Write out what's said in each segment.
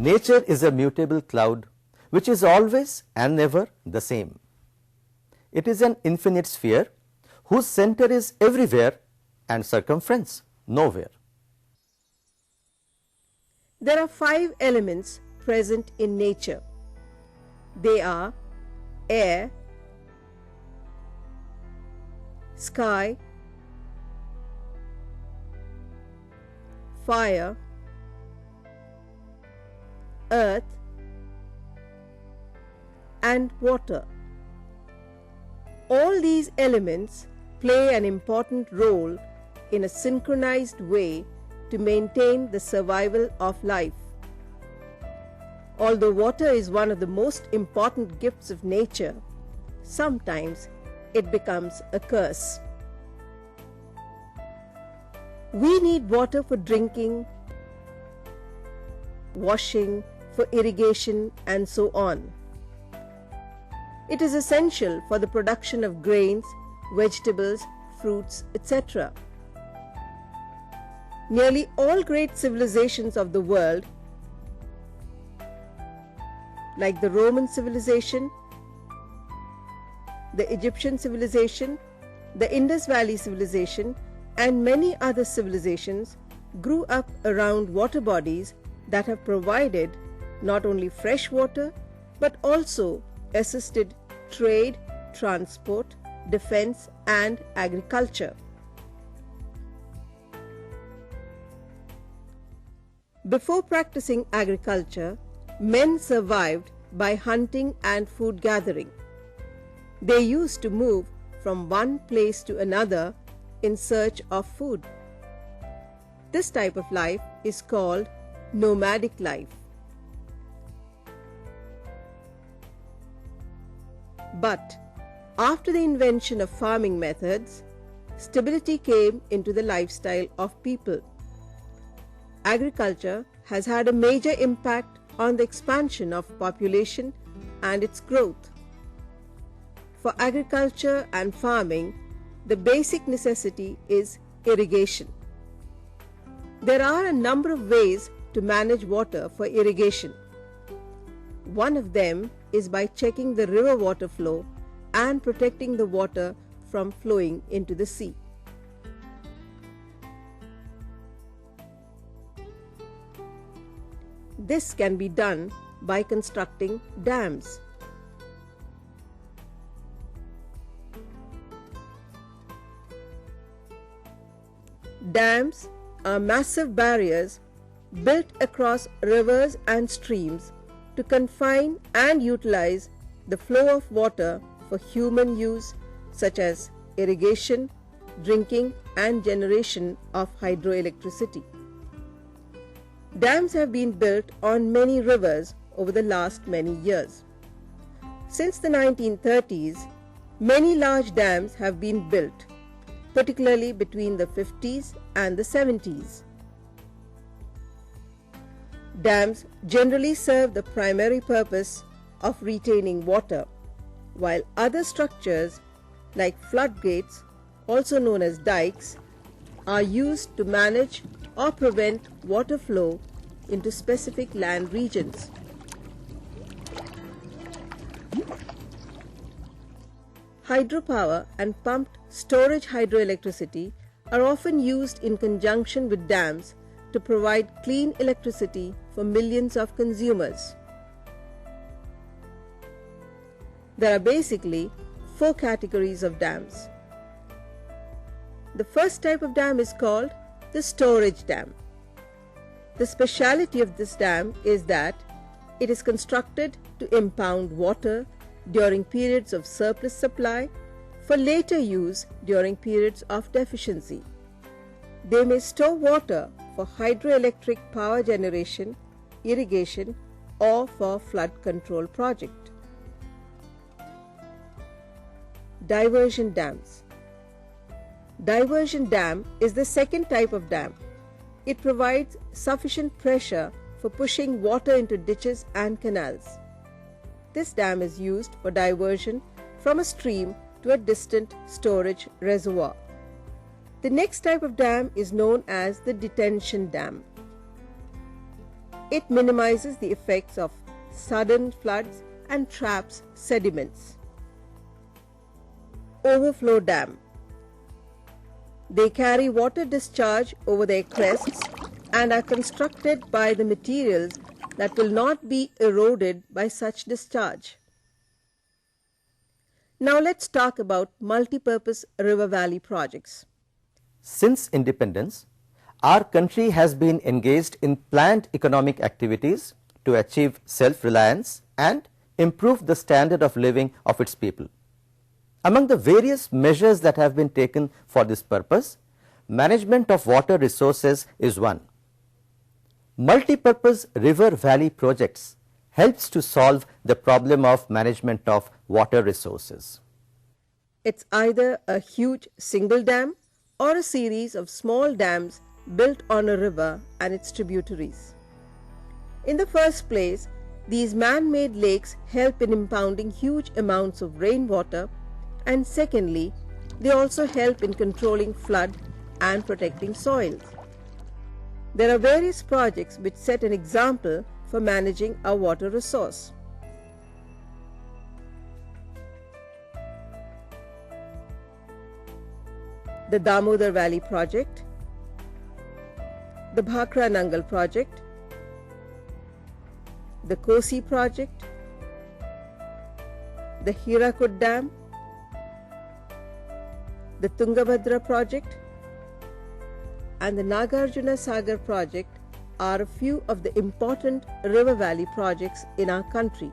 Nature is a mutable cloud which is always and never the same. It is an infinite sphere whose center is everywhere and circumference nowhere. There are 5 elements present in nature. They are air, sky, fire, earth, and water. All these elements play an important role in a synchronized way to maintain the survival of life. Although water is one of the most important gifts of nature, sometimes it becomes a curse. We need water for drinking, washing, for irrigation, and so on. It is essential for the production of grains, vegetables, fruits, etc. Nearly all great civilizations of the world, like the Roman civilization, the Egyptian civilization, the Indus Valley civilization, and many other civilizations, grew up around water bodies that have provided not only fresh water but also assisted trade, transport, defense, and agriculture. Before practicing agriculture, men survived by hunting and food gathering. They used to move from one place to another in search of food. This type of life is called nomadic life. But after the invention of farming methods, stability came into the lifestyle of people. Agriculture has had a major impact on the expansion of population and its growth. For agriculture and farming, the basic necessity is irrigation. There are a number of ways to manage water for irrigation. One of them is by checking the river water flow and protecting the water from flowing into the sea. This can be done by constructing dams. Dams are massive barriers built across rivers and streams to confine and utilize the flow of water for human use, such as irrigation, drinking, and generation of hydroelectricity. Dams have been built on many rivers over the last many years. Since the 1930s, many large dams have been built, particularly between the 50s and the 70s. Dams generally serve the primary purpose of retaining water, while other structures like floodgates, also known as dikes, are used to manage or prevent water flow into specific land regions. Hydropower and pumped storage hydroelectricity are often used in conjunction with dams to provide clean electricity for millions of consumers. There are basically 4 categories of dams. The first type of dam is called the storage dam. The speciality of this dam is that it is constructed to impound water during periods of surplus supply for later use during periods of deficiency. They may store water for hydroelectric power generation, irrigation, or for flood control project. Diversion dams. Diversion dam is the second type of dam. It provides sufficient pressure for pushing water into ditches and canals. This dam is used for diversion from a stream to a distant storage reservoir. The next type of dam is known as the detention dam. It minimizes the effects of sudden floods and traps sediments. Overflow dam. They carry water discharge over their crests and are constructed by the materials that will not be eroded by such discharge. Now let's talk about multi-purpose river valley projects. Since independence, our country has been engaged in planned economic activities to achieve self-reliance and improve the standard of living of its people. Among the various measures that have been taken for this purpose, management of water resources is one. Multi-purpose river valley projects helps to solve the problem of management of water resources. It's either a huge single dam or a series of small dams built on a river and its tributaries. In the first place, these man-made lakes help in impounding huge amounts of rainwater, and secondly, they also help in controlling flood and protecting soils. There are various projects which set an example for managing our water resource. The Damodar Valley Project, the Bhakra Nangal Project, the Kosi Project, the Hirakud Dam, the Tungabhadra Project, and the Nagarjuna Sagar Project are a few of the important river valley projects in our country.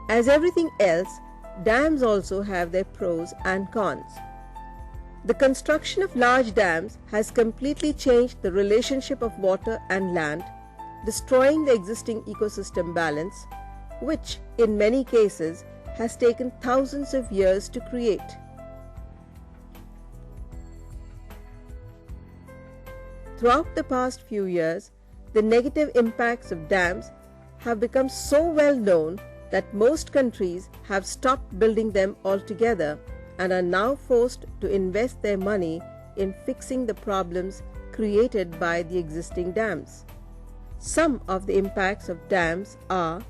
As everything else, dams also have their pros and cons. The construction of large dams has completely changed the relationship of water and land, destroying the existing ecosystem balance, which in many cases has taken thousands of years to create. Throughout the past few years, the negative impacts of dams have become so well known that most countries have stopped building them altogether and are now forced to invest their money in fixing the problems created by the existing dams. Some of the impacts of dams are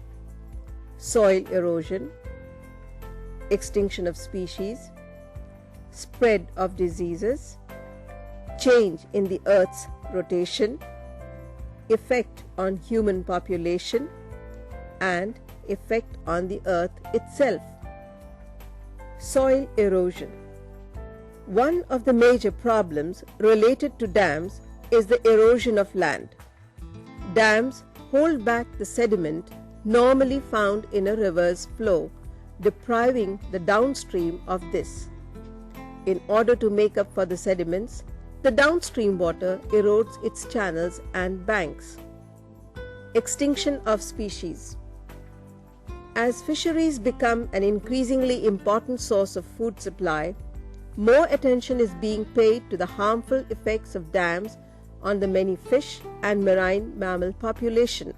soil erosion, extinction of species, spread of diseases, change in the Earth's rotation, effect on human population, and effect on the Earth itself. Soil erosion. One of the major problems related to dams is the erosion of land. Dams hold back the sediment normally found in a river's flow, depriving the downstream of this. In order to make up for the sediments, the downstream water erodes its channels and banks. Extinction of species. As fisheries become an increasingly important source of food supply, more attention is being paid to the harmful effects of dams on the many fish and marine mammal population.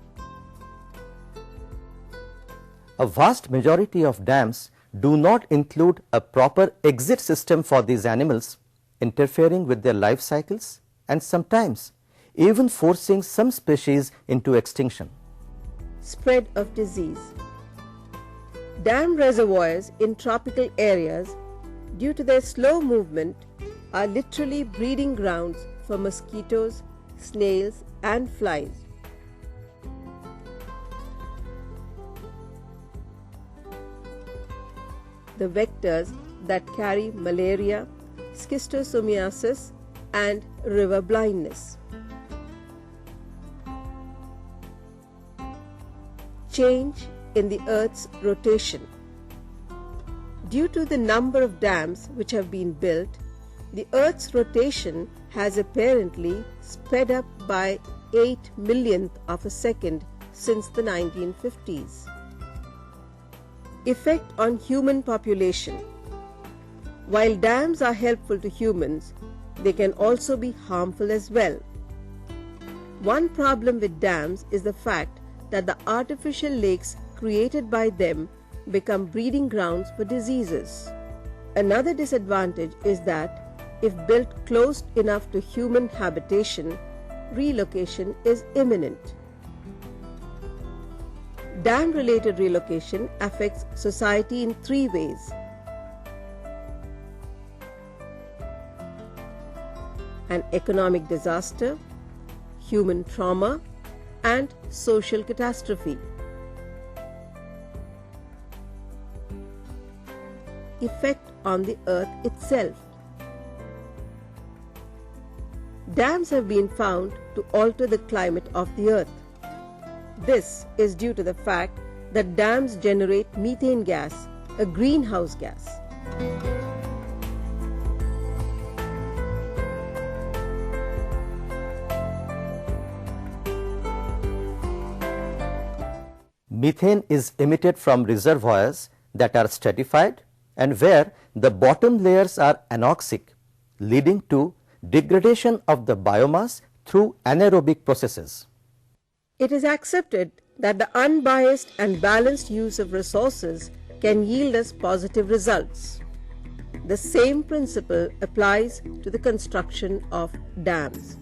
A vast majority of dams do not include a proper exit system for these animals, interfering with their life cycles and sometimes even forcing some species into extinction. Spread of disease. Dam reservoirs in tropical areas, due to their slow movement, are literally breeding grounds for mosquitoes, snails, and flies. The vectors that carry malaria, schistosomiasis, and river blindness. Change in the Earth's rotation. Due to the number of dams which have been built, the Earth's rotation has apparently sped up by 8 millionth of a second since the 1950s. Effect on human population. While dams are helpful to humans, they can also be harmful as well. One problem with dams is the fact that the artificial lakes created by them become breeding grounds for diseases. Another disadvantage is that if built close enough to human habitation, relocation is imminent. Dam-related relocation affects society in three ways. An economic disaster, human trauma, and social catastrophe. Effect on the earth itself. Dams have been found to alter the climate of the earth. This is due to the fact that dams generate methane gas, a greenhouse gas. Methane is emitted from reservoirs that are stratified and where the bottom layers are anoxic, leading to degradation of the biomass through anaerobic processes. It is accepted that the unbiased and balanced use of resources can yield us positive results. The same principle applies to the construction of dams.